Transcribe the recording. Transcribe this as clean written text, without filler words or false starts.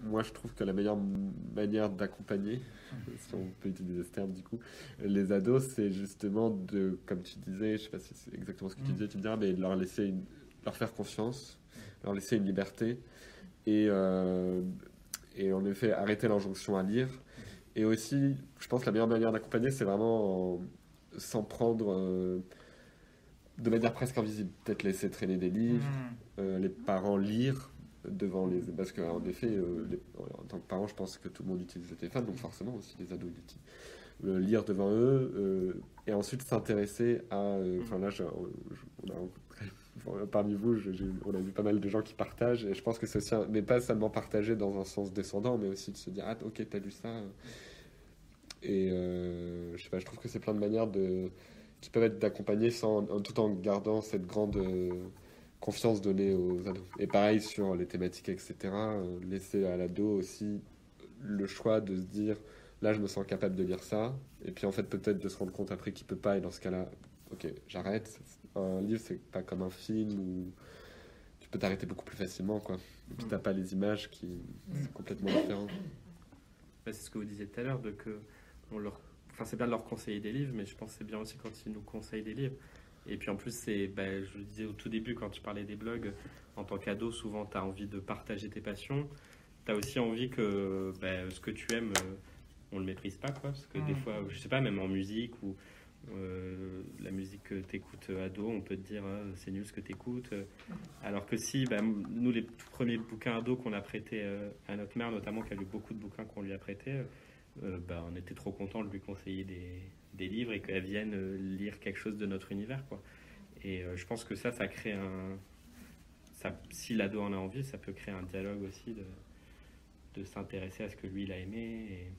moi je trouve que la meilleure manière d'accompagner, si on peut utiliser ce terme du coup, les ados, c'est justement de, comme tu disais, je sais pas si c'est exactement ce que tu disais, tu me diras, mais de leur laisser leur faire confiance, leur laisser une liberté et, euh, et en effet arrêter l'injonction à lire. Et aussi, je pense que la meilleure manière d'accompagner, c'est vraiment s'en prendre de manière presque invisible. Peut-être laisser traîner des livres, Hmm. les parents lire devant les... Parce qu'en effet, en tant que parent, je pense que tout le monde utilise le téléphone, donc forcément aussi les ados l'utilisent. Lire devant eux, et ensuite s'intéresser à... Enfin là, on a rencontré... Parmi vous, on a vu pas mal de gens qui partagent, et je pense que c'est aussi... mais pas seulement partager dans un sens descendant, mais aussi de se dire, ah ok, t'as lu ça. Et je sais pas, je trouve que c'est plein de manières qui peuvent être d'accompagner tout en gardant cette grande confiance donnée aux ados. Et pareil sur les thématiques, etc. Laisser à l'ado aussi le choix de se dire, là je me sens capable de lire ça. Et puis en fait peut-être de se rendre compte après qu'il peut pas. Et dans ce cas-là, ok, j'arrête. Un livre c'est pas comme un film où tu peux t'arrêter beaucoup plus facilement, quoi. Et puis t'as pas les images qui... Hmm. C'est complètement différent. Bah, c'est ce que vous disiez tout à l'heure, de que on leur... enfin, c'est bien de leur conseiller des livres, mais je pense que c'est bien aussi quand ils nous conseillent des livres. Et puis en plus, bah, je le disais au tout début quand tu parlais des blogs, en tant qu'ado, souvent tu as envie de partager tes passions. Tu as aussi envie que bah, ce que tu aimes, on le méprise pas, quoi. Parce que des fois, je sais pas, même en musique ou la musique que tu écoutes ado, on peut te dire ah, c'est nul ce que tu écoutes. Alors que si, bah, nous, les tout premiers bouquins ado qu'on a prêtés à notre mère, notamment, qui a lu beaucoup de bouquins qu'on lui a prêtés, bah, on était trop content de lui conseiller des livres et qu'elle vienne lire quelque chose de notre univers, quoi. Et je pense que ça crée si l'ado en a envie, ça peut créer un dialogue aussi de s'intéresser à ce que lui il a aimé.